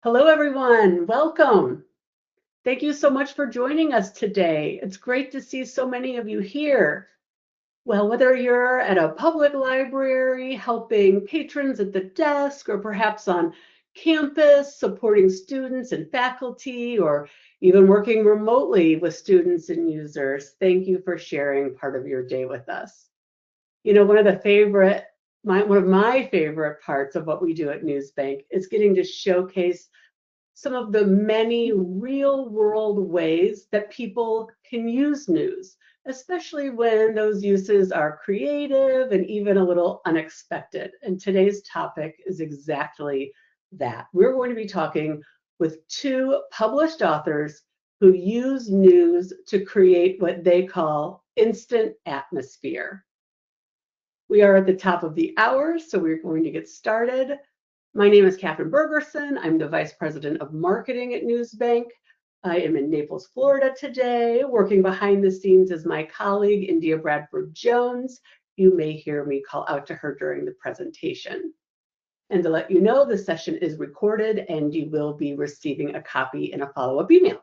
Hello, everyone. Welcome. Thank you so much for joining us today. It's great to see so many of you here. Well, whether you're at a public library, helping patrons at the desk, or perhaps on campus, supporting students and faculty, or even working remotely with students and users, thank you for sharing part of your day with us. You know, one of my favorite parts of what we do at NewsBank is getting to showcase some of the many real world ways that people can use news, especially when those uses are creative and even a little unexpected. And today's topic is exactly that. We're going to be talking with two published authors who use news to create what they call instant atmosphere. We are at the top of the hour, so we're going to get started. My name is Catherine Bergerson. I'm the Vice President of Marketing at NewsBank. I am in Naples, Florida today. Working behind the scenes is my colleague, India Bradford Jones. You may hear me call out to her during the presentation. And to let you know, the session is recorded and you will be receiving a copy in a follow-up email.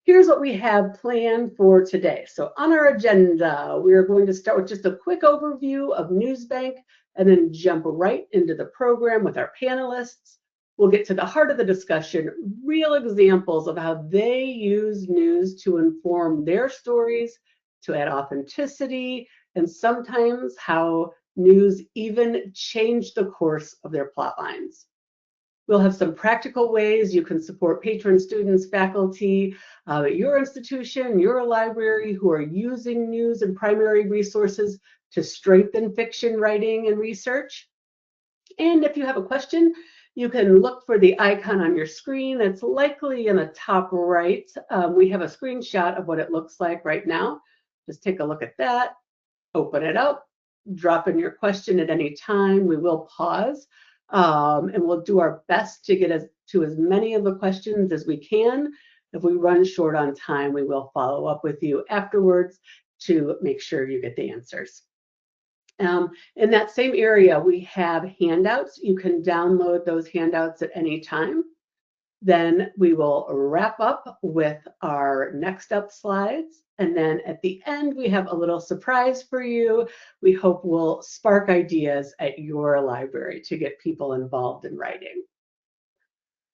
Here's what we have planned for today. So on our agenda, we are going to start with just a quick overview of NewsBank and then jump right into the program with our panelists. We'll get to the heart of the discussion, real examples of how they use news to inform their stories, to add authenticity, and sometimes how news even changed the course of their plot lines. We'll have some practical ways you can support patrons, students, faculty at your institution, your library who are using news and primary resources to strengthen fiction writing and research. And if you have a question, you can look for the icon on your screen. That's likely in the top right. We have a screenshot of what it looks like right now. Just take a look at that, open it up, drop in your question at any time. We will pause. And we'll do our best to get to as many of the questions as we can. If we run short on time, we will follow up with you afterwards to make sure you get the answers. In that same area, we have handouts. You can download those handouts at any time. Then we will wrap up with our next up slides. And then at the end, we have a little surprise for you. We hope will spark ideas at your library to get people involved in writing.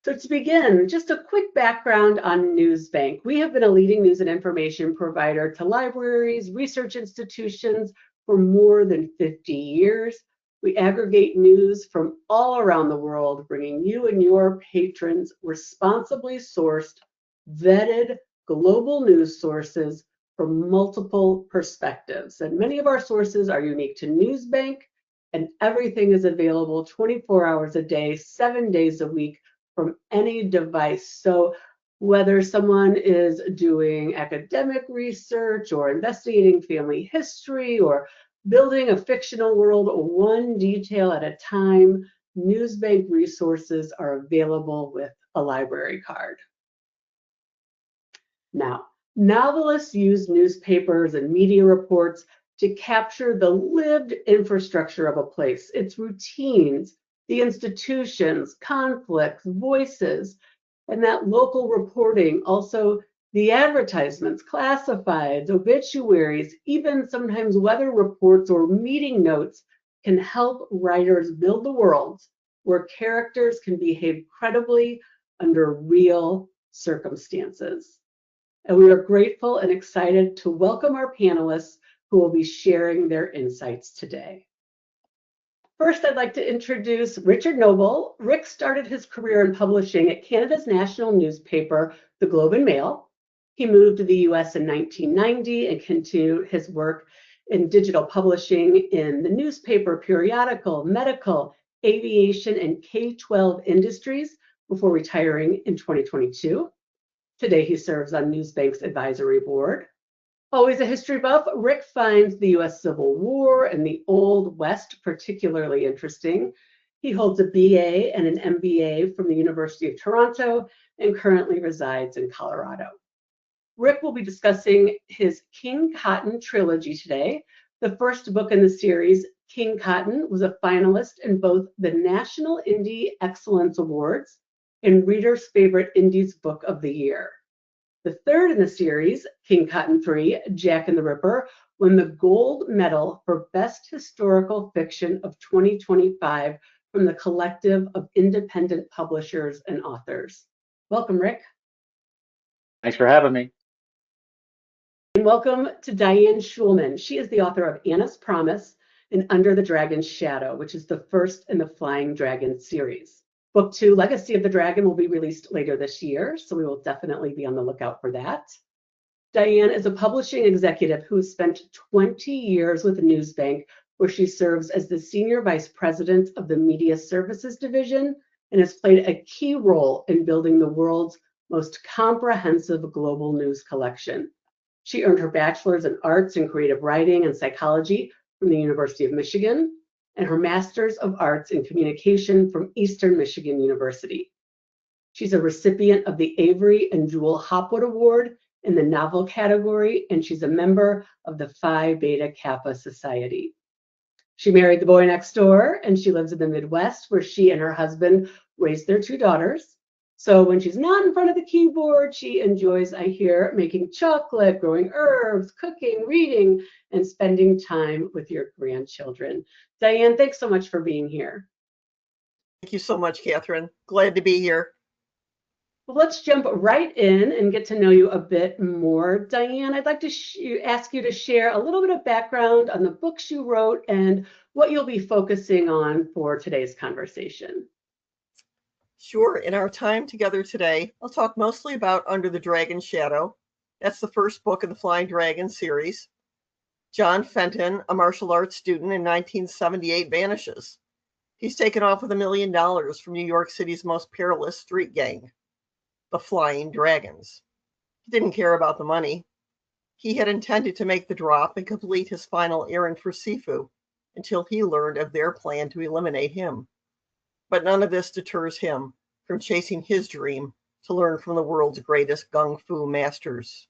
So to begin, just a quick background on NewsBank. We have been a leading news and information provider to libraries, research institutions for more than 50 years. We aggregate news from all around the world, bringing you and your patrons responsibly sourced, vetted global news sources from multiple perspectives. And many of our sources are unique to NewsBank, and everything is available 24 hours a day, 7 days a week from any device. So whether someone is doing academic research or investigating family history or building a fictional world one detail at a time, NewsBank resources are available with a library card. Now, novelists use newspapers and media reports to capture the lived infrastructure of a place, its routines, the institutions, conflicts, voices, and that local reporting, also the advertisements, classifieds, obituaries, even sometimes weather reports or meeting notes can help writers build the worlds where characters can behave credibly under real circumstances. And we are grateful and excited to welcome our panelists who will be sharing their insights today. First, I'd like to introduce Richard Noble. Rick started his career in publishing at Canada's national newspaper, The Globe and Mail. He moved to the US in 1990 and continued his work in digital publishing in the newspaper, periodical, medical, aviation, and K-12 industries before retiring in 2022. Today, he serves on NewsBank's advisory board. Always a history buff, Rick finds the US Civil War and the Old West particularly interesting. He holds a BA and an MBA from the University of Toronto and currently resides in Colorado. Rick will be discussing his King Cotton trilogy today. The first book in the series, King Cotton, was a finalist in both the National Indie Excellence Awards and readers' favorite indies book of the year. The third in the series, King Cotton Free, Jack and the Ripper, won the gold medal for Best Historical Fiction of 2025 from the Collective of Independent Publishers and Authors. Welcome, Rick. Thanks for having me. And welcome to Diane Schulman. She is the author of Anna's Promise and Under the Dragon's Shadow, which is the first in the Flying Dragon series. Book 2, Legacy of the Dragon, will be released later this year, so we will definitely be on the lookout for that. Diane is a publishing executive who has spent 20 years with NewsBank, where she serves as the Senior Vice President of the Media Services Division and has played a key role in building the world's most comprehensive global news collection. She earned her bachelor's in arts and creative writing and psychology from the University of Michigan and her master's of arts in communication from Eastern Michigan University. She's a recipient of the Avery and Jewel Hopwood Award in the novel category, and she's a member of the Phi Beta Kappa Society. She married the boy next door, and she lives in the Midwest, where she and her husband raised their 2 daughters. So when she's not in front of the keyboard, she enjoys, I hear, making chocolate, growing herbs, cooking, reading, and spending time with your grandchildren. Diane, thanks so much for being here. Thank you so much, Catherine. Glad to be here. Well, let's jump right in and get to know you a bit more. Diane, I'd like to ask you to share a little bit of background on the books you wrote and what you'll be focusing on for today's conversation. Sure. In our time together today, I'll talk mostly about Under the Dragon's Shadow. That's the first book in the Flying Dragon series. John Fenton, a martial arts student in 1978, vanishes. He's taken off with $1 million from New York City's most perilous street gang, the Flying Dragons. He didn't care about the money. He had intended to make the drop and complete his final errand for Sifu until he learned of their plan to eliminate him. But none of this deters him from chasing his dream to learn from the world's greatest gung fu masters.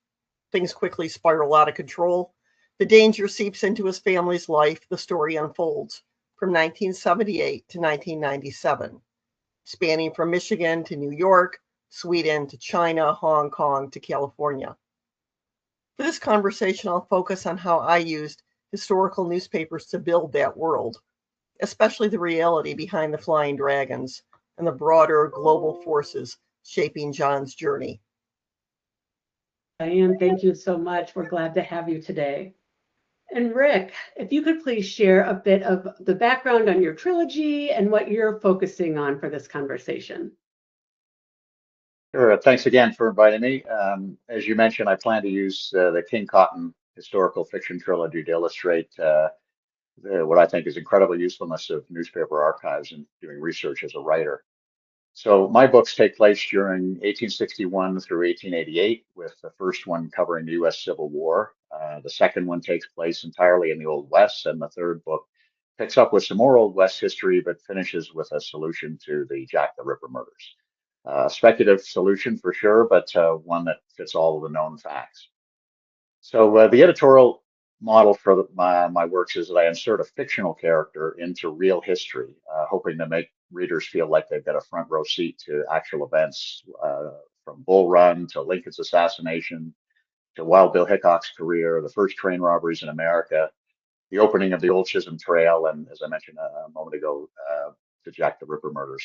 Things quickly spiral out of control. The danger seeps into his family's life. The story unfolds from 1978 to 1997, spanning from Michigan to New York, Sweden to China, Hong Kong to California. For this conversation, I'll focus on how I used historical newspapers to build that world, especially the reality behind the Flying Dragons and the broader global forces shaping John's journey. Diane, thank you so much. We're glad to have you today. And Rick, if you could please share a bit of the background on your trilogy and what you're focusing on for this conversation. Sure. Thanks again for inviting me. As you mentioned, I plan to use the King Cotton historical fiction trilogy to illustrate what I think is incredible usefulness of newspaper archives and doing research as a writer. So my books take place during 1861 through 1888, with the first one covering the U.S. Civil War. The second one takes place entirely in the Old West, and the third book picks up with some more Old West history, but finishes with a solution to the Jack the Ripper murders. Speculative solution for sure, but one that fits all of the known facts. So the editorial model for my works is that I insert a fictional character into real history, hoping to make readers feel like they've got a front row seat to actual events, from Bull Run to Lincoln's assassination to Wild Bill Hickok's career, the first train robberies in America, the opening of the Old Chisholm Trail, and as I mentioned a moment ago, the Jack the Ripper murders.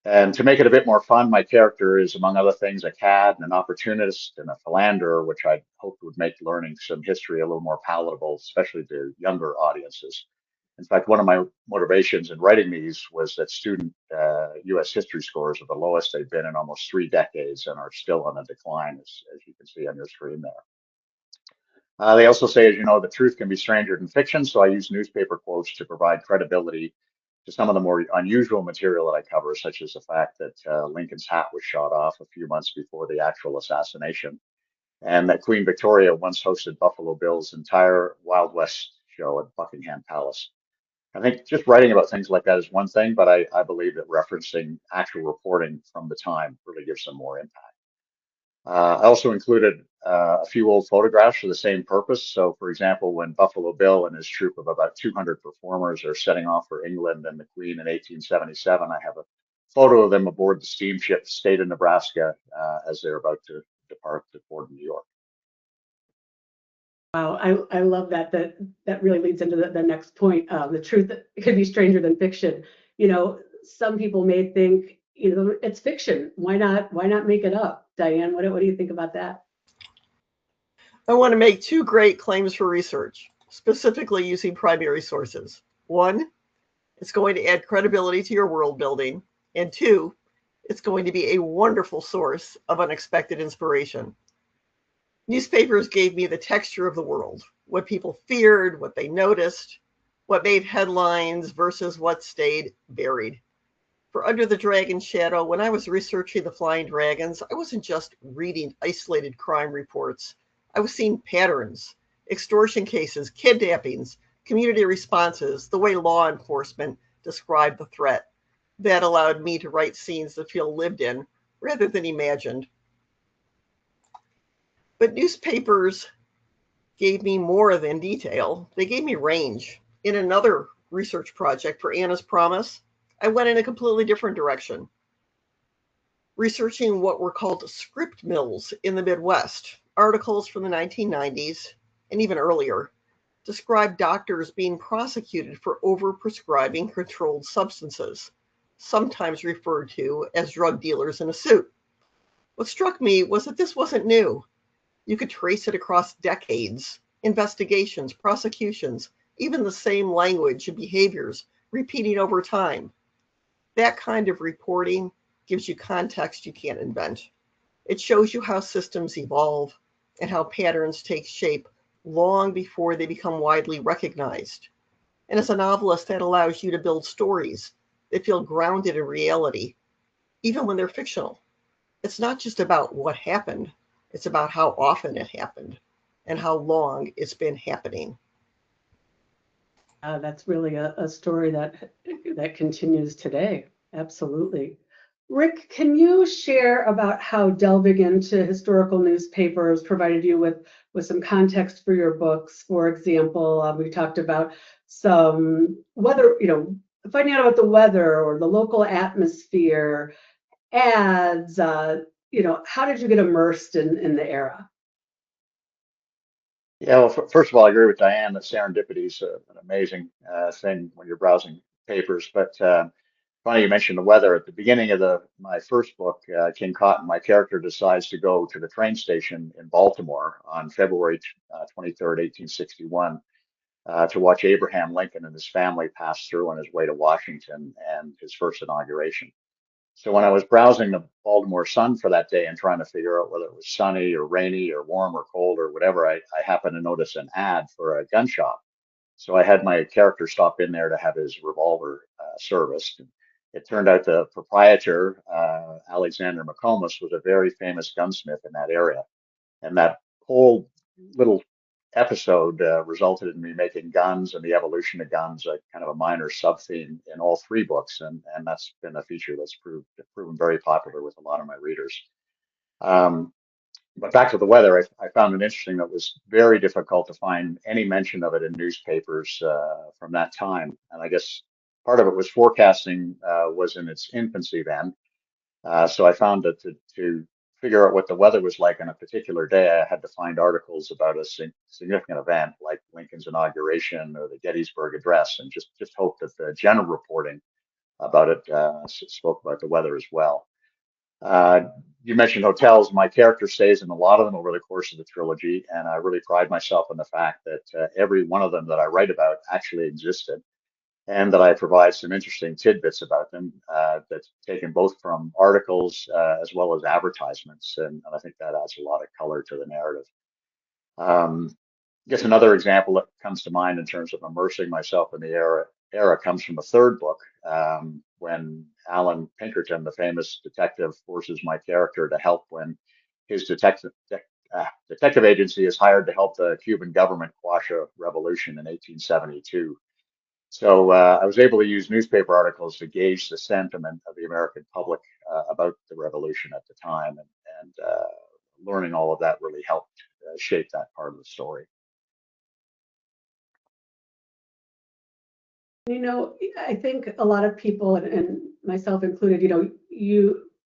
And to make it a bit more fun, my character is, among other things, a cad and an opportunist and a philanderer, which I hoped would make learning some history a little more palatable, especially to younger audiences. In fact, one of my motivations in writing these was that student U.S. history scores are the lowest they've been in almost 3 decades and are still on a decline, as you can see on your screen there. They also say, as you know, the truth can be stranger than fiction, so I use newspaper quotes to provide credibility to some of the more unusual material that I cover, such as the fact that Lincoln's hat was shot off a few months before the actual assassination, and that Queen Victoria once hosted Buffalo Bill's entire Wild West show at Buckingham Palace. I think just writing about things like that is one thing, but I believe that referencing actual reporting from the time really gives them more impact. I also included a few old photographs for the same purpose. So, for example, when Buffalo Bill and his troupe of about 200 performers are setting off for England and the Queen in 1877, I have a photo of them aboard the steamship State of Nebraska as they're about to depart to Port of New York. Wow, I love that. That really leads into the next point. The truth that could be stranger than fiction. Some people may think, it's fiction. Why not make it up? Diane, what do you think about that? I want to make two great claims for research, specifically using primary sources. One, it's going to add credibility to your world building. And two, it's going to be a wonderful source of unexpected inspiration. Newspapers gave me the texture of the world, what people feared, what they noticed, what made headlines versus what stayed buried. For Under the Dragon Shadow, when I was researching the flying dragons, I wasn't just reading isolated crime reports. I was seeing patterns, extortion cases, kidnappings, community responses, the way law enforcement described the threat. That allowed me to write scenes that feel lived in rather than imagined. But newspapers gave me more than detail. They gave me range. In another research project for Anna's Promise, I went in a completely different direction, researching what were called script mills in the Midwest. Articles from the 1990s and even earlier described doctors being prosecuted for overprescribing controlled substances, sometimes referred to as drug dealers in a suit. What struck me was that this wasn't new. You could trace it across decades, investigations, prosecutions, even the same language and behaviors repeating over time. That kind of reporting gives you context you can't invent. It shows you how systems evolve and how patterns take shape long before they become widely recognized. And as a novelist, that allows you to build stories that feel grounded in reality, even when they're fictional. It's not just about what happened, it's about how often it happened and how long it's been happening. That's really a story that continues today. Absolutely. Rick, can you share about how delving into historical newspapers provided you with some context for your books? For example, we talked about some weather, finding out about the weather or the local atmosphere, ads, how did you get immersed in the era? Yeah, well, first of all, I agree with Diane that serendipity is an amazing thing when you're browsing papers. But funny you mentioned the weather. At the beginning of my first book, King Cotton, my character decides to go to the train station in Baltimore on February 23rd, 1861, to watch Abraham Lincoln and his family pass through on his way to Washington and his first inauguration. So when I was browsing the Baltimore Sun for that day and trying to figure out whether it was sunny or rainy or warm or cold or whatever, I happened to notice an ad for a gun shop. So I had my character stop in there to have his revolver serviced. It turned out the proprietor, Alexander McComas, was a very famous gunsmith in that area. And that whole little episode resulted in me making guns and the evolution of guns a kind of a minor sub theme in all three books, and that's been a feature that's proven very popular with a lot of my readers. Um, but back to the weather, I found it interesting that it was very difficult to find any mention of it in newspapers from that time, and I guess part of it was forecasting was in its infancy then. So I found that to figure out what the weather was like on a particular day, I had to find articles about a significant event like Lincoln's inauguration or the Gettysburg Address, and just hope that the general reporting about it spoke about the weather as well. Uh, you mentioned hotels. My character stays in a lot of them over the course of the trilogy, and I really pride myself on the fact that every one of them that I write about actually existed, and that I provide some interesting tidbits about them that's taken both from articles as well as advertisements, and I think that adds a lot of color to the narrative. Um, I guess another example that comes to mind in terms of immersing myself in the era comes from the third book, when Alan Pinkerton, the famous detective, forces my character to help when his detective agency is hired to help the Cuban government quash a revolution in 1872. So I was able to use newspaper articles to gauge the sentiment of the American public about the revolution at the time, and learning all of that really helped shape that part of the story. I think a lot of people, and myself included,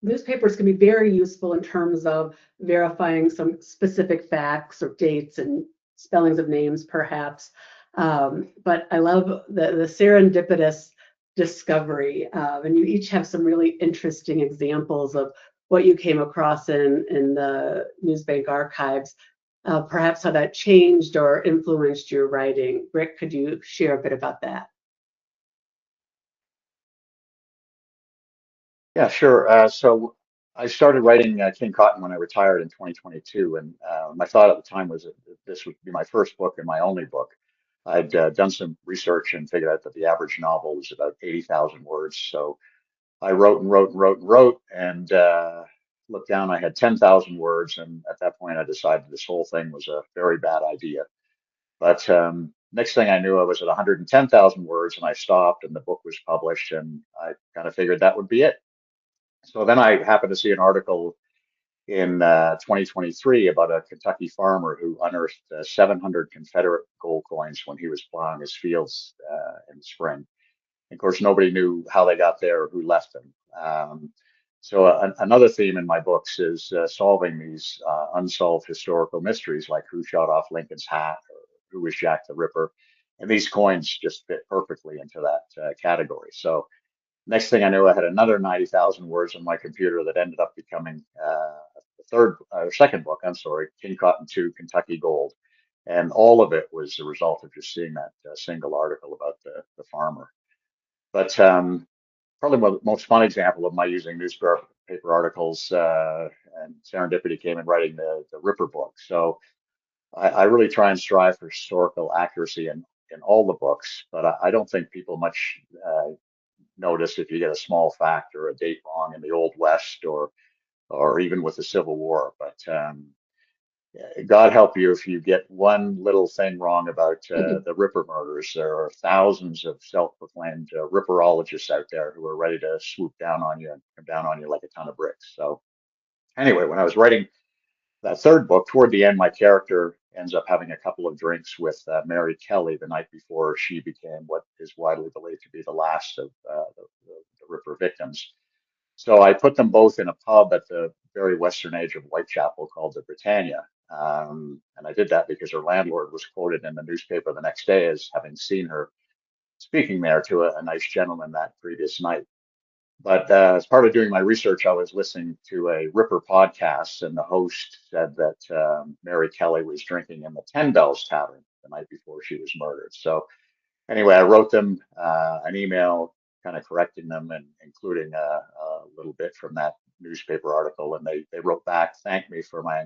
newspapers can be very useful in terms of verifying some specific facts or dates and spellings of names, perhaps. But I love the serendipitous discovery, and you each have some really interesting examples of what you came across in the NewsBank archives, perhaps how that changed or influenced your writing. Rick, could you share a bit about that? Yeah, sure. So I started writing King Cotton when I retired in 2022, and my thought at the time was that this would be my first book and my only book. I'd done some research and figured out that the average novel was about 80,000 words. So I wrote and wrote and wrote and wrote, and looked down. I had 10,000 words, and at that point, I decided this whole thing was a very bad idea. But next thing I knew, I was at 110,000 words, and I stopped, and the book was published, and I kind of figured that would be it. So then I happened to see an article in 2023 about a Kentucky farmer who unearthed 700 Confederate gold coins when he was plowing his fields in the spring. And of course, nobody knew how they got there or who left them. So another theme in my books is solving these unsolved historical mysteries, like who shot off Lincoln's hat or who was Jack the Ripper. And these coins just fit perfectly into that category. So next thing I knew, I had another 90,000 words on my computer that ended up becoming second book, I'm sorry, King Cotton 2, Kentucky Gold. And all of it was the result of just seeing that single article about the farmer. But probably the most fun example of my using newspaper articles and serendipity came in writing the Ripper book. So I really try and strive for historical accuracy in all the books, but I don't think people much notice if you get a small fact or a date wrong in the Old West or even with the Civil War. But God help you if you get one little thing wrong about the Ripper murders. There are thousands of self-proclaimed Ripperologists out there who are ready to swoop down on you and come down on you like a ton of bricks. So anyway, when I was writing that third book, toward the end, my character ends up having a couple of drinks with Mary Kelly the night before she became what is widely believed to be the last of the Ripper victims. So I put them both in a pub at the very western edge of Whitechapel called the Britannia. And I did that because her landlord was quoted in the newspaper the next day as having seen her speaking there to a nice gentleman that previous night. But as part of doing my research, I was listening to a Ripper podcast, and the host said that Mary Kelly was drinking in the Ten Bells Tavern the night before she was murdered. So anyway, I wrote them an email kind of correcting them and including a little bit from that newspaper article. And they wrote back, thanked me for my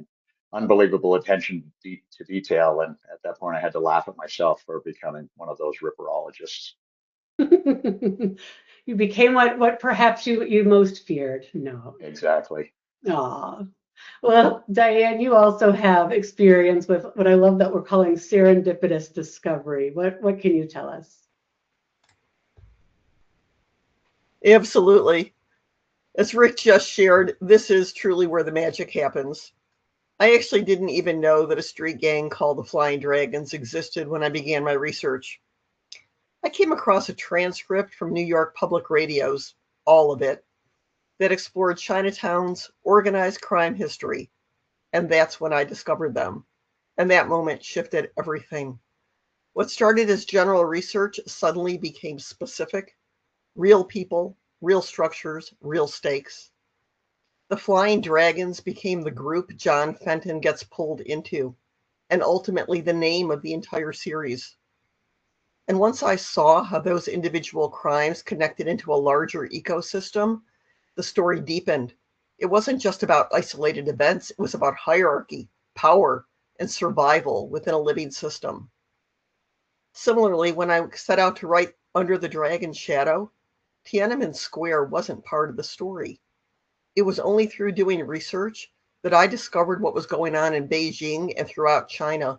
unbelievable attention to detail. And at that point, I had to laugh at myself for becoming one of those Ripperologists. You became what perhaps you most feared. No. Exactly. Aw. Well, Diane, you also have experience with what I love that we're calling serendipitous discovery. What can you tell us? Absolutely. As Rick just shared, this is truly where the magic happens. I actually didn't even know that a street gang called the Flying Dragons existed when I began my research. I came across a transcript from New York Public Radio's, all of it, that explored Chinatown's organized crime history. And that's when I discovered them. And that moment shifted everything. What started as general research suddenly became specific. Real people, real structures, real stakes. The Flying Dragons became the group John Fenton gets pulled into, and ultimately the name of the entire series. And once I saw how those individual crimes connected into a larger ecosystem, the story deepened. It wasn't just about isolated events, it was about hierarchy, power, and survival within a living system. Similarly, when I set out to write Under the Dragon's Shadow, Tiananmen Square wasn't part of the story. It was only through doing research that I discovered what was going on in Beijing and throughout China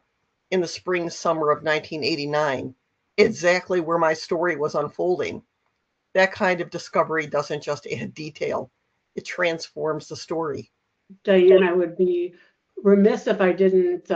in the spring summer of 1989, exactly where my story was unfolding. That kind of discovery doesn't just add detail, it transforms the story. Diane, I would be remiss if I didn't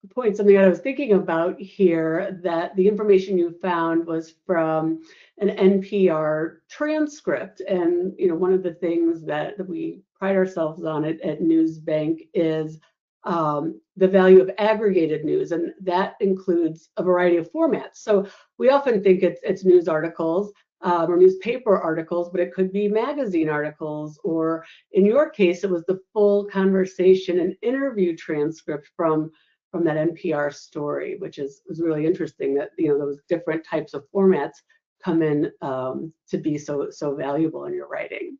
point something I was thinking about here, that the information you found was from an NPR transcript. And one of the things that we pride ourselves on at NewsBank is the value of aggregated news, and that includes a variety of formats. So we often think it's news articles or newspaper articles, but it could be magazine articles, or in your case, it was the full conversation and interview transcript from that NPR story, which was really interesting that those different types of formats come in to be so valuable in your writing.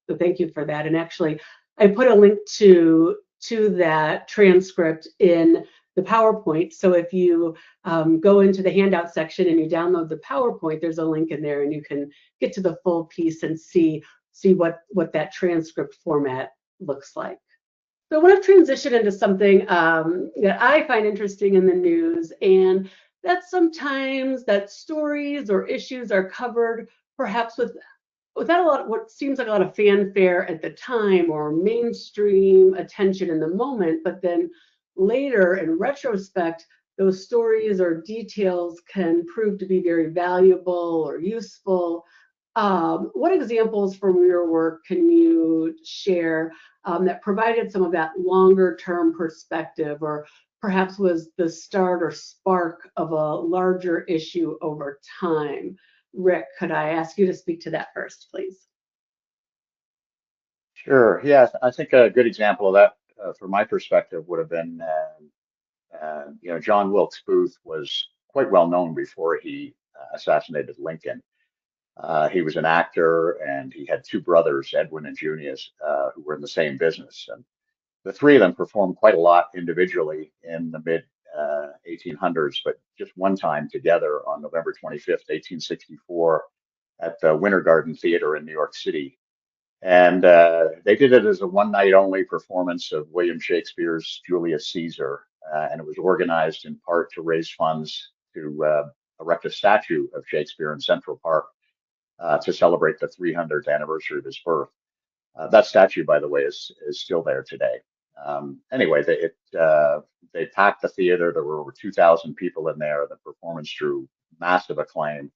So thank you for that. And actually, I put a link to that transcript in the PowerPoint. So if you go into the handout section and you download the PowerPoint, there's a link in there, and you can get to the full piece and see what that transcript format looks like. So I want to transition into something that I find interesting in the news, and that's sometimes that stories or issues are covered perhaps without a lot of what seems like a lot of fanfare at the time or mainstream attention in the moment, but then later in retrospect, those stories or details can prove to be very valuable or useful. What examples from your work can you share that provided some of that longer term perspective, or perhaps was the start or spark of a larger issue over time? Rick, could I ask you to speak to that first, please? Sure. Yeah, I think a good example of that, from my perspective, would have been, John Wilkes Booth was quite well known before he assassinated Lincoln. He was an actor, and he had two brothers, Edwin and Junius, who were in the same business. And the three of them performed quite a lot individually in the mid 1800s, but just one time together on November 25th, 1864, at the Winter Garden Theater in New York City. And they did it as a one night only performance of William Shakespeare's Julius Caesar. And it was organized in part to raise funds to erect a statue of Shakespeare in Central Park to celebrate the 300th anniversary of his birth. That statue, by the way, is still there today. Anyway, they packed the theater. There were over 2,000 people in there. The performance drew massive acclaim,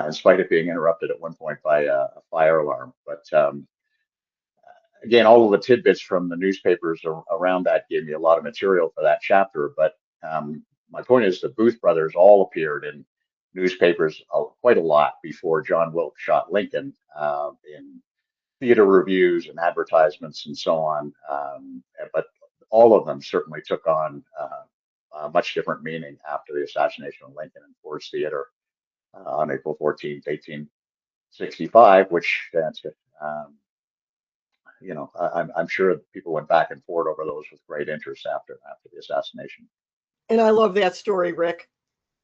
in spite of being interrupted at one point by a fire alarm. But again, all of the tidbits from the newspapers around that gave me a lot of material for that chapter. But my point is, the Booth brothers all appeared in newspapers quite a lot before John Wilkes shot Lincoln, in theater reviews and advertisements and so on. But all of them certainly took on a much different meaning after the assassination of Lincoln in Ford's Theater on April 14th, 1865, which I'm sure people went back and forth over those with great interest after the assassination. And I love that story, Rick.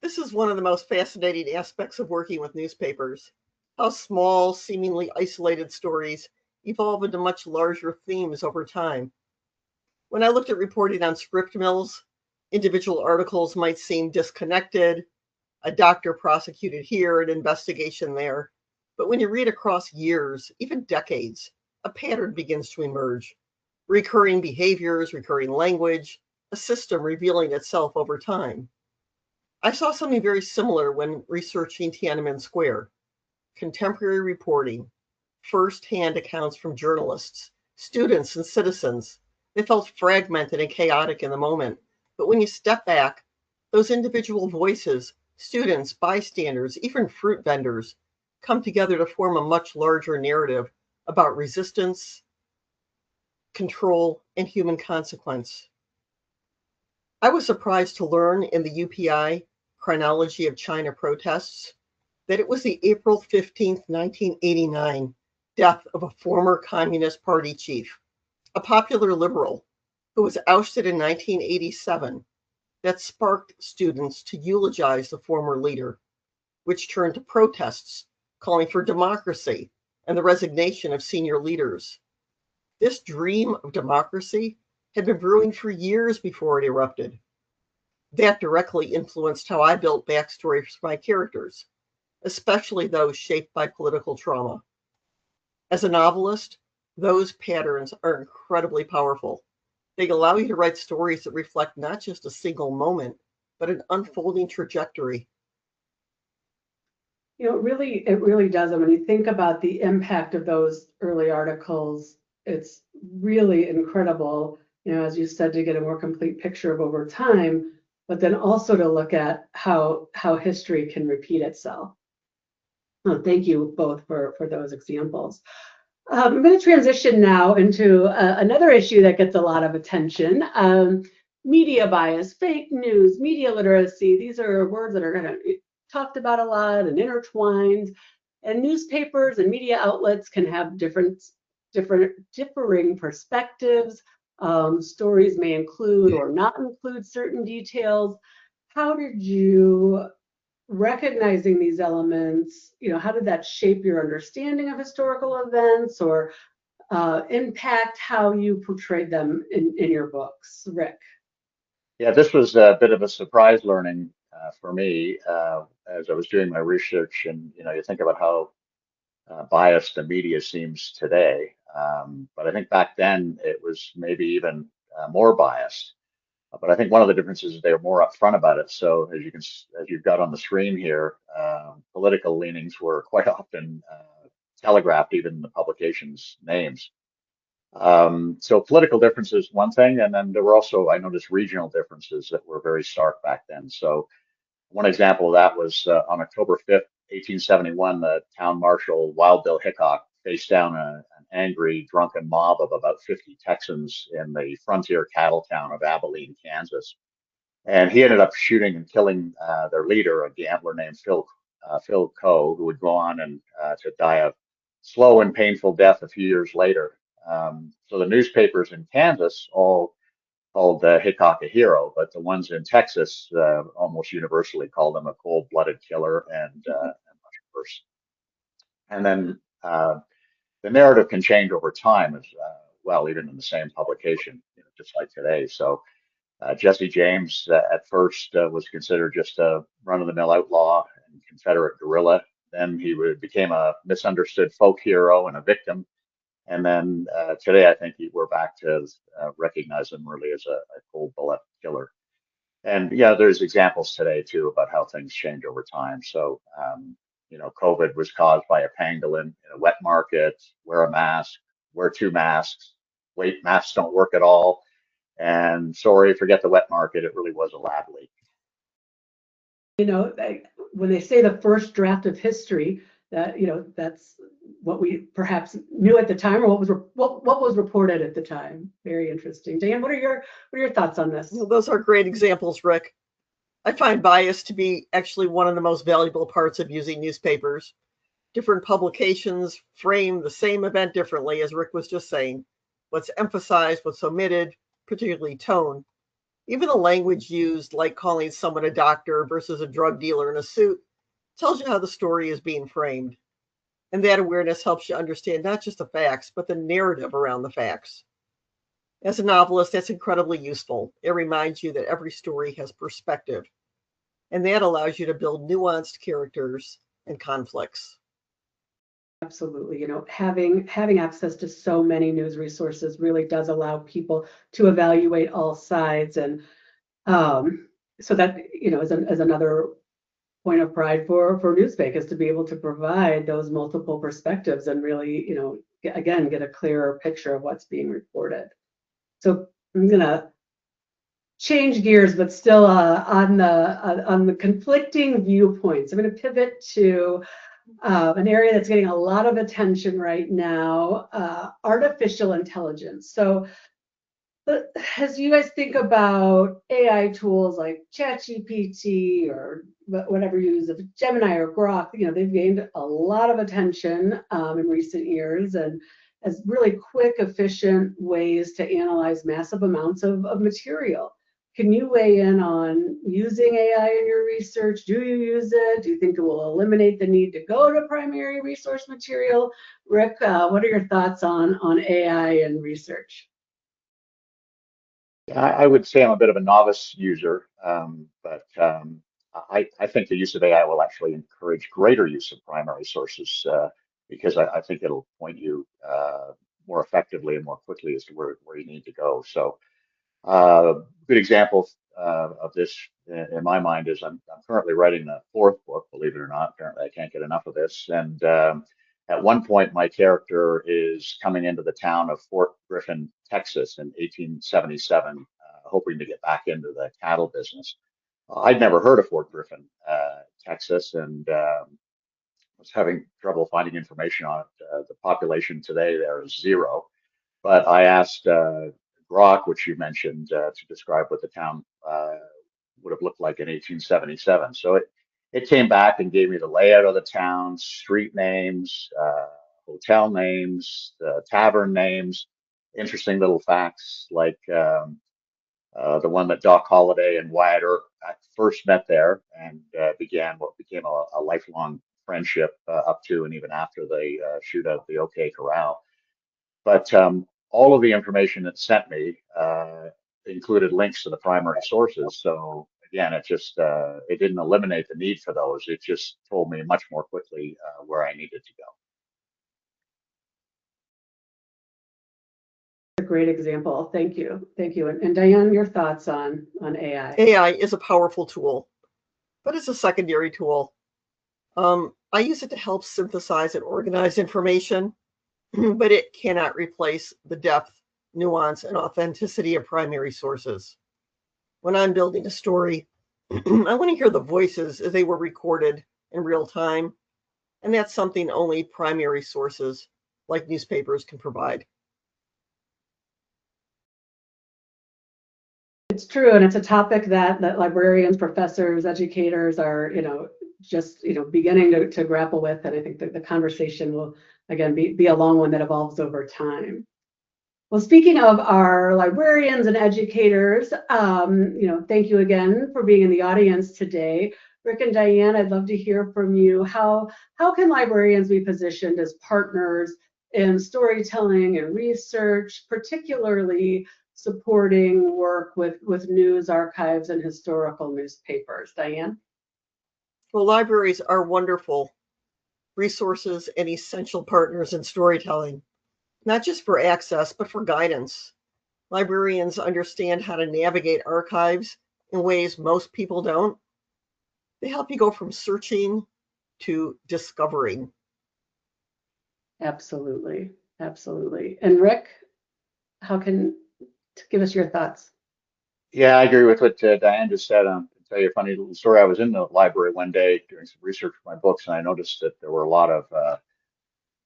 This is one of the most fascinating aspects of working with newspapers. How small, seemingly isolated stories evolve into much larger themes over time. When I looked at reporting on script mills, individual articles might seem disconnected, a doctor prosecuted here, an investigation there. But when you read across years, even decades, a pattern begins to emerge. Recurring behaviors, recurring language, a system revealing itself over time. I saw something very similar when researching Tiananmen Square. Contemporary reporting, first-hand accounts from journalists, students, and citizens. They felt fragmented and chaotic in the moment. But when you step back, those individual voices, students, bystanders, even fruit vendors, come together to form a much larger narrative about resistance, control, and human consequence. I was surprised to learn in the UPI chronology of China protests that it was the April 15th, 1989 death of a former Communist Party chief, a popular liberal who was ousted in 1987, that sparked students to eulogize the former leader, which turned to protests calling for democracy and the resignation of senior leaders. This dream of democracy had been brewing for years before it erupted. That directly influenced how I built backstories for my characters, especially those shaped by political trauma. As a novelist, those patterns are incredibly powerful. They allow you to write stories that reflect not just a single moment, but an unfolding trajectory. It really does. And when you think about the impact of those early articles, it's really incredible, as you said, to get a more complete picture of over time, but then also to look at how history can repeat itself. Well, thank you both for those examples. I'm going to transition now into another issue that gets a lot of attention. Media bias, fake news, media literacy. These are words that are going to talked about a lot and intertwined. And newspapers and media outlets can have differing perspectives. Stories may include or not include certain details. How did you, recognizing these elements, how did that shape your understanding of historical events or impact how you portrayed them in your books? Rick? Yeah, this was a bit of a surprise learning for me as I was doing my research, and you think about how biased the media seems today, but I think back then it was maybe even more biased. But I think one of the differences is they were more upfront about it. So as you've got on the screen here, political leanings were quite often telegraphed, even in the publication's names. So political differences, one thing, and then there were also, I noticed, regional differences that were very stark back then. So one example of that was on October 5th, 1871, the town marshal, Wild Bill Hickok, faced down an angry, drunken mob of about 50 Texans in the frontier cattle town of Abilene, Kansas. And he ended up shooting and killing their leader, a gambler named Phil Coe, who would go on and to die a slow and painful death a few years later. So the newspapers in Kansas all called Hickok a hero, but the ones in Texas almost universally called him a cold-blooded killer and much worse. And then the narrative can change over time as well, even in the same publication, just like today. So Jesse James at first was considered just a run-of-the-mill outlaw and Confederate guerrilla. Then became a misunderstood folk hero and a victim. And then today, I think we're back to recognize him really as a cold-blooded killer. And yeah, there's examples today too about how things change over time. So, COVID was caused by a pangolin in a wet market. Wear a mask, wear two masks. Wait, masks don't work at all. And sorry, forget the wet market. It really was a lab leak. When they say the first draft of history, that's what we perhaps knew at the time, or what was reported at the time. Very interesting. Dan, what are your thoughts on this? Well, those are great examples, Rick. I find bias to be actually one of the most valuable parts of using newspapers. Different publications frame the same event differently, as Rick was just saying. What's emphasized, what's omitted, particularly tone. Even the language used, like calling someone a doctor versus a drug dealer in a suit, tells you how the story is being framed. And that awareness helps you understand not just the facts, but the narrative around the facts. As a novelist, that's incredibly useful. It reminds you that every story has perspective, and that allows you to build nuanced characters and conflicts. Absolutely. Having access to so many news resources really does allow people to evaluate all sides. And so that, is another point of pride for NewsBank, is to be able to provide those multiple perspectives and really, again, get a clearer picture of what's being reported. So I'm going to change gears, but still on the conflicting viewpoints. I'm going to pivot to an area that's getting a lot of attention right now, artificial intelligence. So as you guys think about AI tools like ChatGPT or whatever you use, Gemini or Grok, they've gained a lot of attention in recent years, and as really quick, efficient ways to analyze massive amounts of material. Can you weigh in on using AI in your research? Do you use it? Do you think it will eliminate the need to go to primary resource material? Rick, what are your thoughts on AI and research? I would say I'm a bit of a novice user, but I think the use of AI will actually encourage greater use of primary sources because I think it'll point you more effectively and more quickly as to where you need to go. So Good example of this in my mind is I'm currently writing the fourth book, believe it or not. Apparently, I can't get enough of this. And at one point, my character is coming into the town of Fort Griffin, Texas in 1877, hoping to get back into the cattle business. I'd never heard of Fort Griffin, Texas, and was having trouble finding information on it. The population today there is 0. But I asked Grok, which you mentioned, to describe what the town would have looked like in 1877. So it came back and gave me the layout of the town, street names, hotel names, tavern names, interesting little facts like the one that Doc Holliday and Wyatt Earp first met there and began what became a lifelong friendship up to and even after they shoot out the OK Corral. But all of the information it sent me included links to the primary sources. So again, it didn't eliminate the need for those. It just told me much more quickly where I needed to go. A great example. Thank you. Thank you. And Diane, your thoughts on AI? AI is a powerful tool, but it's a secondary tool. I use it to help synthesize and organize information, but it cannot replace the depth, nuance, and authenticity of primary sources. When I'm building a story, I want to hear the voices as they were recorded in real time, and that's something only primary sources like newspapers can provide. It's true, and it's a topic that librarians, professors, educators are, just beginning to grapple with, and I think that the conversation will again be a long one that evolves over time. Well, speaking of our librarians and educators, thank you again for being in the audience today. Rick and Diane, I'd love to hear from you. How can librarians be positioned as partners in storytelling and research, particularly supporting work with news archives and historical newspapers? Diane? Well, libraries are wonderful resources and essential partners in storytelling, not just for access, but for guidance. Librarians understand how to navigate archives in ways most people don't. They help you go from searching to discovering. Absolutely. Absolutely. And Rick, give us your thoughts? Yeah, I agree with what Diane just said. I'll tell you a funny little story. I was in the library one day doing some research for my books, and I noticed that there were a lot of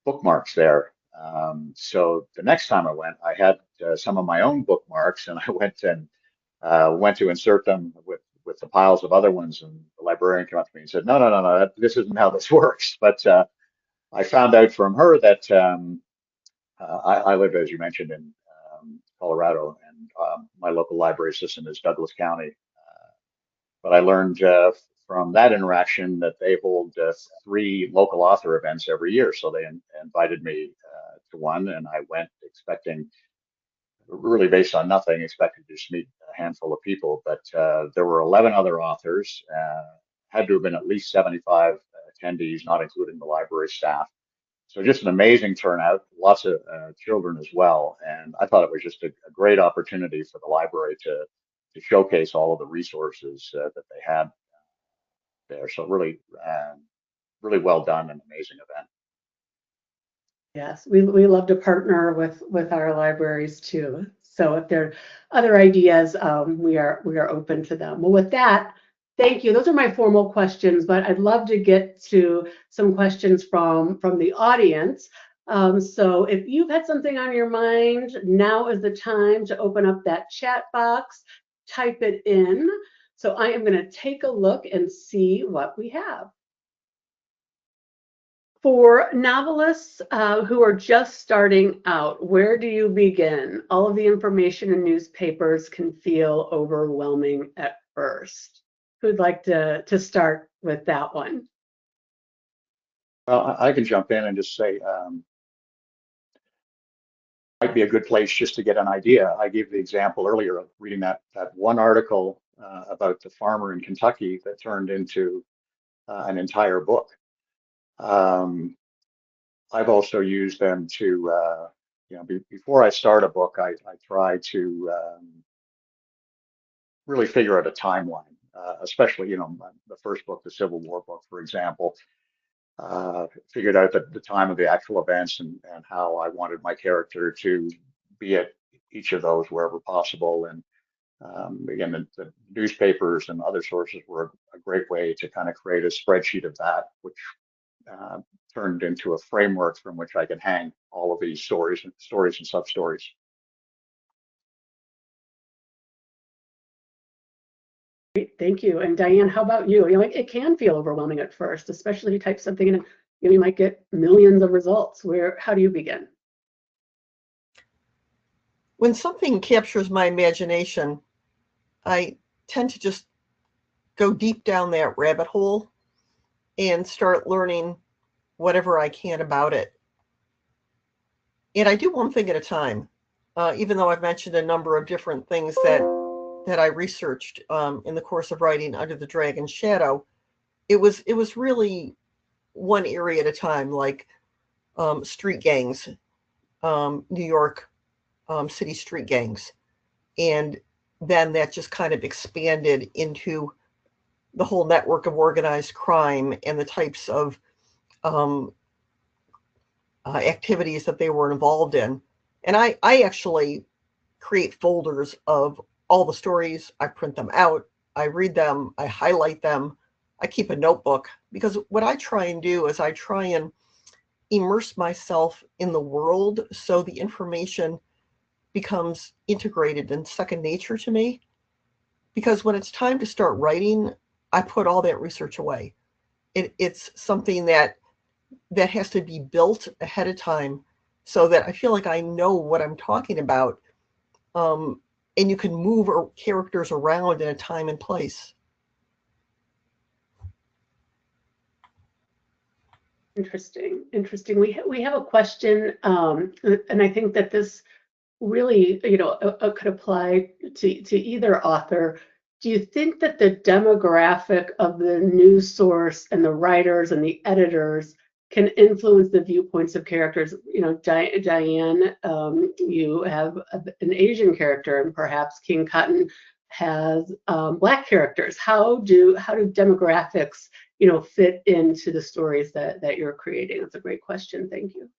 bookmarks there. So the next time I went, I had some of my own bookmarks, and I went to insert them with the piles of other ones, and the librarian came up to me and said, "No, no, no, no, this isn't how this works." But I found out from her that I live, as you mentioned, in Colorado, and my local library system is Douglas County. But I learned from that interaction that they hold 3 local author events every year. So they invited me to one, and I went expecting, really based on nothing, expected to just meet a handful of people. But there were 11 other authors, had to have been at least 75 attendees, not including the library staff. So just an amazing turnout, lots of children as well. And I thought it was just a great opportunity for the library to showcase all of the resources that they had there. So really, really well done and amazing event. Yes, we love to partner with our libraries too. So if there are other ideas, we are open to them. Well, with that, thank you. Those are my formal questions, but I'd love to get to some questions from the audience. So if you've had something on your mind, now is the time to open up that chat box, type it in. So I am going to take a look and see what we have. For novelists who are just starting out, where do you begin? All of the information in newspapers can feel overwhelming at first. Who'd like to start with that one? Well, I can jump in and just say, might be a good place just to get an idea. I gave the example earlier of reading that one article about the farmer in Kentucky that turned into an entire book. I've also used them to, before I start a book, I try to really figure out a timeline, especially, the first book, the Civil War book, for example, figured out the time of the actual events and how I wanted my character to be at each of those wherever possible. And again, the newspapers and other sources were a great way to kind of create a spreadsheet of that, which turned into a framework from which I could hang all of these stories and sub-stories. Great, thank you. And Diane, how about you? It can feel overwhelming at first, especially if you type something in and you might get millions of results. How do you begin? When something captures my imagination, I tend to just go deep down that rabbit hole and start learning whatever I can about it. And I do one thing at a time, even though I've mentioned a number of different things that I researched in the course of writing Under the Dragon's Shadow. It was really one area at a time, like street gangs, New York city street gangs. And then that just kind of expanded into the whole network of organized crime and the types of activities that they were involved in. And I actually create folders of all the stories. I print them out, I read them, I highlight them, I keep a notebook, because what I try and do is I try and immerse myself in the world so the information becomes integrated and second nature to me. Because when it's time to start writing, I put all that research away. It's something that has to be built ahead of time so that I feel like I know what I'm talking about. And you can move characters around in a time and place. Interesting. We have a question, and I think that this really, could apply to either author. Do you think that the demographic of the news source and the writers and the editors can influence the viewpoints of characters? Diane, you have an Asian character, and perhaps King Cotton has Black characters. How do demographics, fit into the stories that you're creating? That's a great question. Thank you.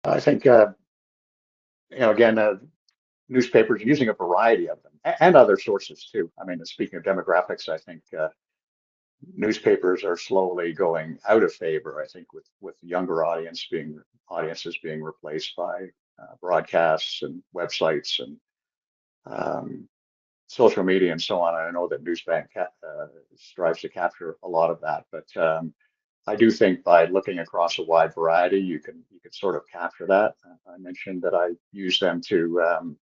I think, again, newspapers using a variety of them and other sources too. I mean, speaking of demographics, I think newspapers are slowly going out of favor. I think with younger audiences being replaced by broadcasts and websites and social media and so on. I know that NewsBank strives to capture a lot of that, but I do think by looking across a wide variety, you can sort of capture that. I mentioned that I use them to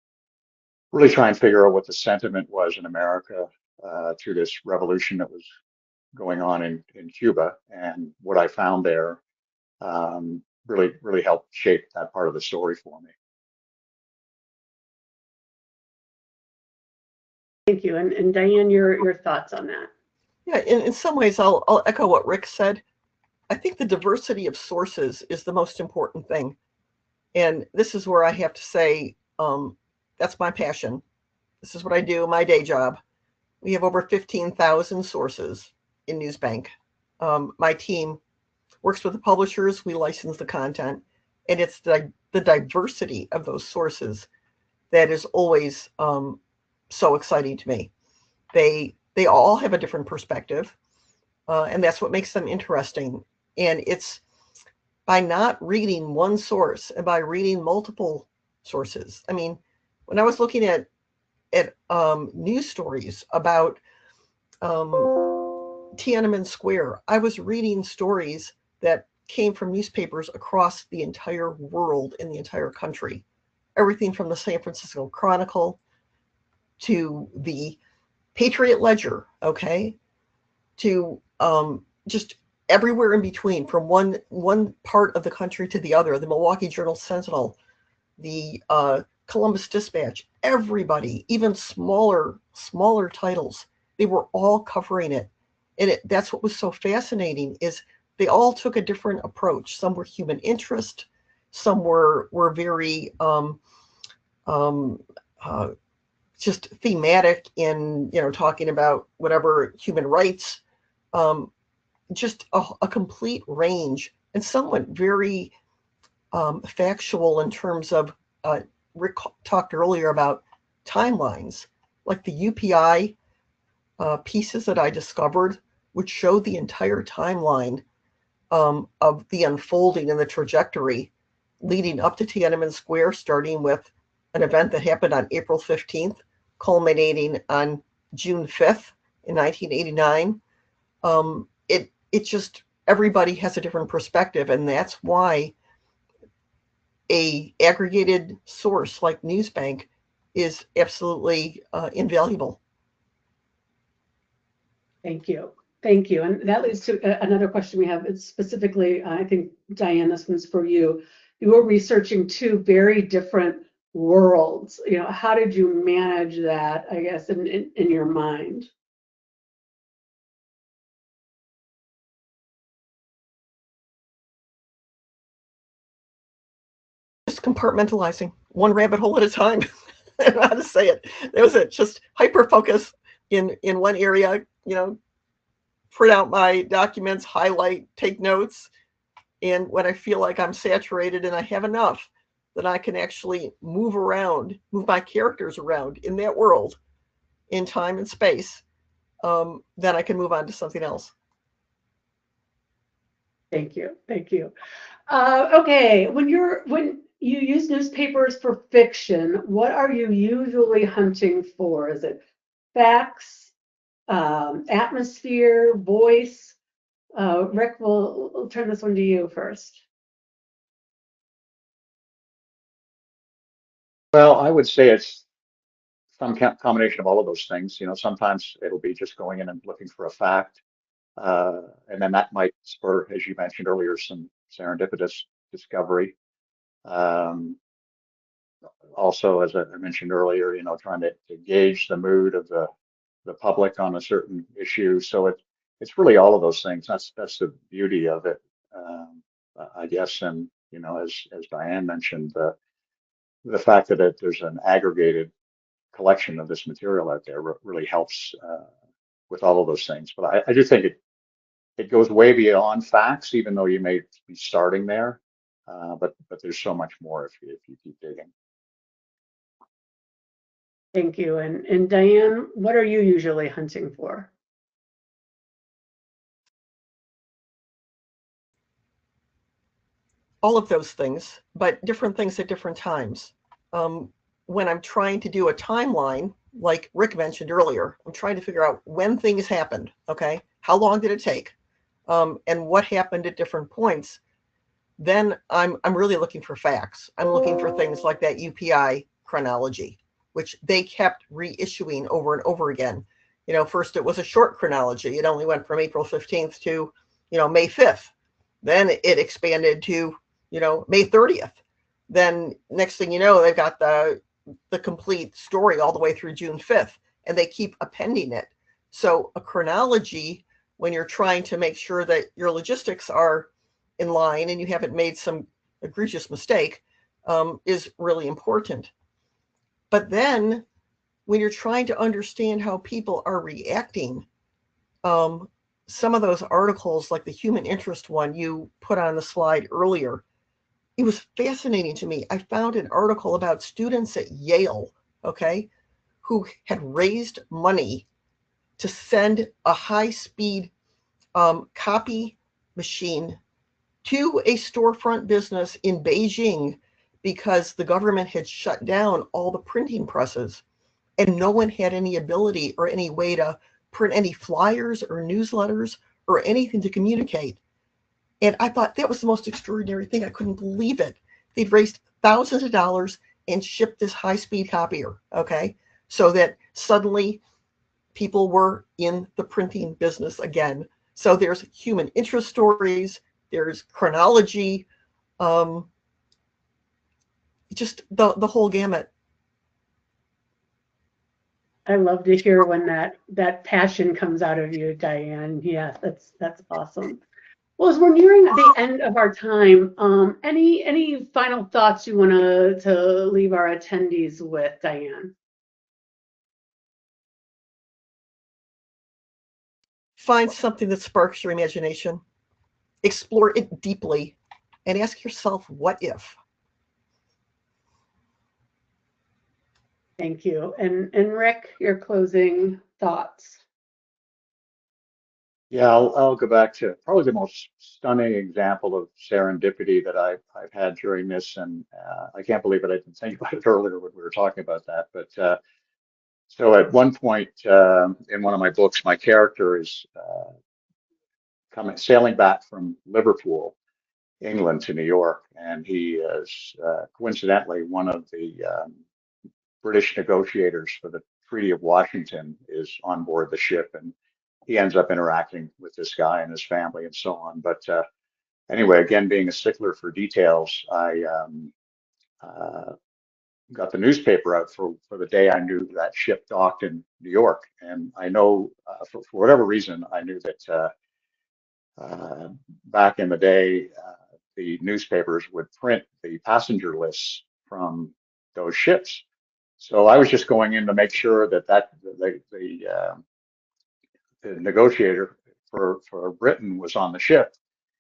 really try and figure out what the sentiment was in America through this revolution that was going on in Cuba, and what I found there really helped shape that part of the story for me. Thank you. And Diane, your thoughts on that? Yeah, in some ways, I'll echo what Rick said. I think the diversity of sources is the most important thing. And this is where I have to say, that's my passion. This is what I do, my day job. We have over 15,000 sources in NewsBank. My team works with the publishers, we license the content, and it's the diversity of those sources that is always so exciting to me. They all have a different perspective, and that's what makes them interesting. And it's by not reading one source and by reading multiple sources. I mean, when I was looking at news stories about Tiananmen Square, I was reading stories that came from newspapers across the entire world in the entire country. Everything from the San Francisco Chronicle to the Patriot Ledger, okay, to just everywhere in between, from one part of the country to the other, the Milwaukee Journal-Sentinel, the Columbus Dispatch, everybody, even smaller titles, they were all covering it. And that's what was so fascinating, is they all took a different approach. Some were human interest, Some were very just thematic in, talking about whatever human rights, just a complete range, and some went very factual in terms of, Rick talked earlier about timelines, like the UPI pieces that I discovered, which show the entire timeline of the unfolding and the trajectory leading up to Tiananmen Square, starting with an event that happened on April 15th, culminating on June 5th in 1989. It just, everybody has a different perspective, and that's why a aggregated source like NewsBank is absolutely invaluable. Thank you. Thank you. And that leads to another question we have. It's specifically, I think, Diane, this one's for you. You were researching two very different worlds. How did you manage that, I guess, in your mind? Just compartmentalizing one rabbit hole at a time. I don't know how to say it. There was just hyper focus in one area, print out my documents, highlight, take notes. And when I feel like I'm saturated and I have enough, then I can actually move my characters around in that world, in time and space. Then I can move on to something else. Thank you. Thank you. Okay, when you use newspapers for fiction, what are you usually hunting for? Is it facts, atmosphere, voice? Rick, we'll turn this one to you first. Well, I would say it's some combination of all of those things. Sometimes it'll be just going in and looking for a fact, and then that might spur, as you mentioned earlier, some serendipitous discovery. Also, as I mentioned earlier, trying to gauge the mood of the public on a certain issue. So it's really all of those things. That's the beauty of it, I guess. And as Diane mentioned, the fact that there's an aggregated collection of this material out there really helps with all of those things. But I do think it goes way beyond facts, even though you may be starting there. But there's so much more if you keep digging. Thank you. And Diane, what are you usually hunting for? All of those things, but different things at different times. When I'm trying to do a timeline, like Rick mentioned earlier, I'm trying to figure out when things happened. Okay, how long did it take, and what happened at different points. Then I'm really looking for facts. I'm looking for things like that UPI chronology, which they kept reissuing over and over again. First it was a short chronology. It only went from April 15th to May 5th. Then it expanded to May 30th. Then next thing you know, they've got the complete story all the way through June 5th, and they keep appending it. So a chronology, when you're trying to make sure that your logistics are in line and you haven't made some egregious mistake, is really important. But then when you're trying to understand how people are reacting, some of those articles, like the human interest one you put on the slide earlier, it was fascinating to me. I found an article about students at Yale, okay, who had raised money to send a high-speed copy machine to a storefront business in Beijing because the government had shut down all the printing presses and no one had any ability or any way to print any flyers or newsletters or anything to communicate. And I thought that was the most extraordinary thing. I couldn't believe it. They'd raised thousands of dollars and shipped this high-speed copier, okay, so that suddenly people were in the printing business again. So there's human interest stories, there's chronology, just the whole gamut. I love to hear when that passion comes out of you, Diane. Yeah, that's awesome. Well, as we're nearing the end of our time, any final thoughts you want to leave our attendees with, Diane? Find something that sparks your imagination, explore it deeply, and ask yourself, what if? Thank you. And Rick, your closing thoughts. Yeah, I'll go back to probably the most stunning example of serendipity that I've had during this, and I can't believe it. I didn't think about it earlier when we were talking about that. But so at one point in one of my books, my character is coming sailing back from Liverpool, England, to New York, and he is coincidentally one of the British negotiators for the Treaty of Washington is on board the ship, and he ends up interacting with this guy and his family and so on. But anyway, again, being a stickler for details, I uh, got the newspaper out for the day I knew that ship docked in New York. And I know for whatever reason, I knew that back in the day, the newspapers would print the passenger lists from those ships. So I was just going in to make sure that the negotiator for Britain was on the ship,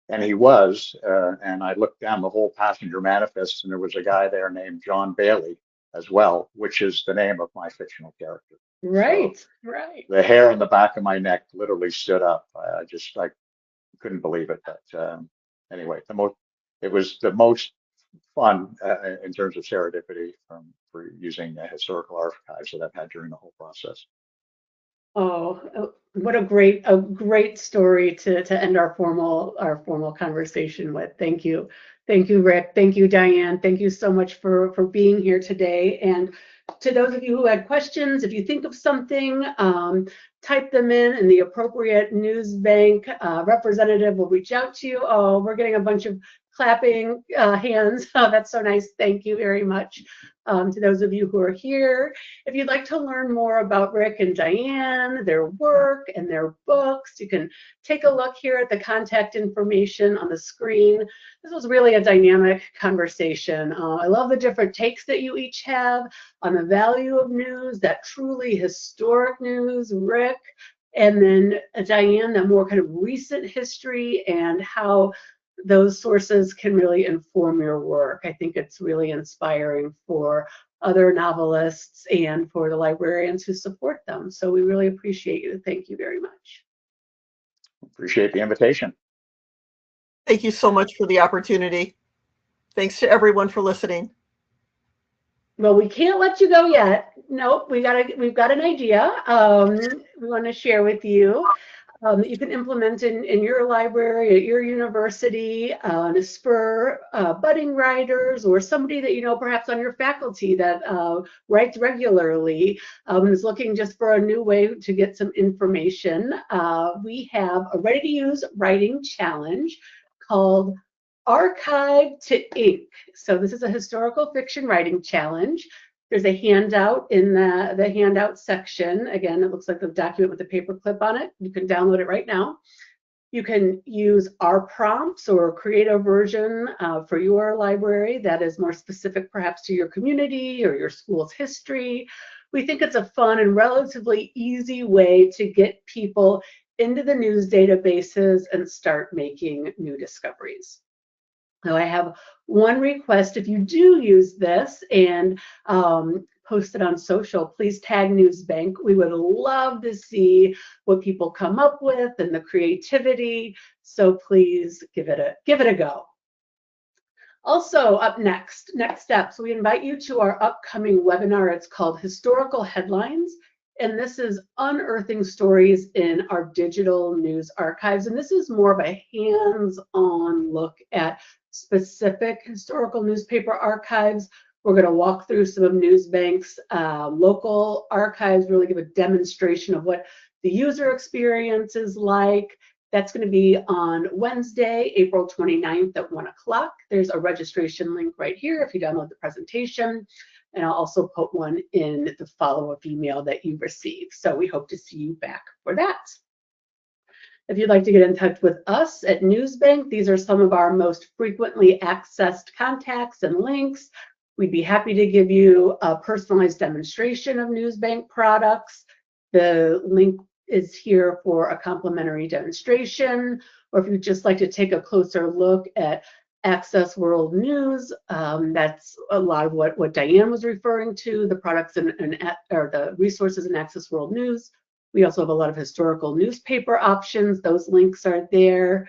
and he was. And I looked down the whole passenger manifest, and there was a guy there named John Bailey as well, which is the name of my fictional character. Right, So right. the hair on the back of my neck literally stood up. I couldn't believe it. But anyway, it was the most fun in terms of serendipity for using historical archives that I've had during the whole process. Oh, what a great story to end our formal conversation with. Thank you. Thank you, Rick. Thank you, Diane. Thank you so much for being here today. And to those of you who had questions, if you think of something, type them in the appropriate NewsBank representative will reach out to you. Oh, we're getting a bunch of clapping hands. Oh, that's so nice. Thank you very much to those of you who are here. If you'd like to learn more about Rick and Diane, their work and their books, you can take a look here at the contact information on the screen. This was really a dynamic conversation. I love the different takes that you each have on the value of news, that truly historic news, Rick, and then Diane, the more kind of recent history and how those sources can really inform your work. I think it's really inspiring for other novelists and for the librarians who support them. So we really appreciate you. Thank you very much. Appreciate the invitation. Thank you so much for the opportunity. Thanks to everyone for listening. Well, we can't let you go yet. Nope, we've got an idea we want to share with you. That you can implement in your library, at your university, to spur budding writers or somebody that you know perhaps on your faculty that writes regularly and is looking just for a new way to get some information. We have a ready-to-use writing challenge called Archive to Ink. So this is a historical fiction writing challenge. There's a handout in the handout section. Again, it looks like the document with the paper clip on it. You can download it right now. You can use our prompts or create a version for your library that is more specific perhaps to your community or your school's history. We think it's a fun and relatively easy way to get people into the news databases and start making new discoveries. Now I have one request. If you do use this and post it on social, please tag NewsBank. We would love to see what people come up with and the creativity. So please give it a go. Also up next steps, we invite you to our upcoming webinar. It's called Historical Headlines. And this is unearthing stories in our digital news archives. And this is more of a hands-on look at specific historical newspaper archives. We're going to walk through some of NewsBank's local archives, really give a demonstration of what the user experience is like. That's going to be on Wednesday, April 29th at 1 o'clock. There's a registration link right here if you download the presentation. And I'll also put one in the follow-up email that you receive. So we hope to see you back for that. If you'd like to get in touch with us at NewsBank, these are some of our most frequently accessed contacts and links. We'd be happy to give you a personalized demonstration of NewsBank products. The link is here for a complimentary demonstration, or if you'd just like to take a closer look at Access World News, that's a lot of what Diane was referring to, the products or the resources in Access World News. We also have a lot of historical newspaper options. Those links are there.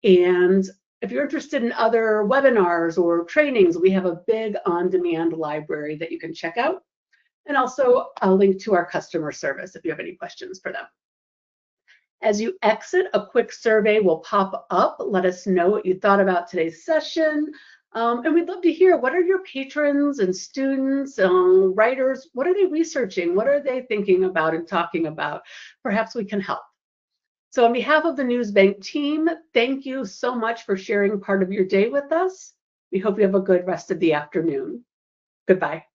And if you're interested in other webinars or trainings, we have a big on-demand library that you can check out. And also a link to our customer service if you have any questions for them. As you exit, a quick survey will pop up. Let us know what you thought about today's session. And we'd love to hear, what are your patrons and students, writers, what are they researching? What are they thinking about and talking about? Perhaps we can help. So on behalf of the NewsBank team, thank you so much for sharing part of your day with us. We hope you have a good rest of the afternoon. Goodbye.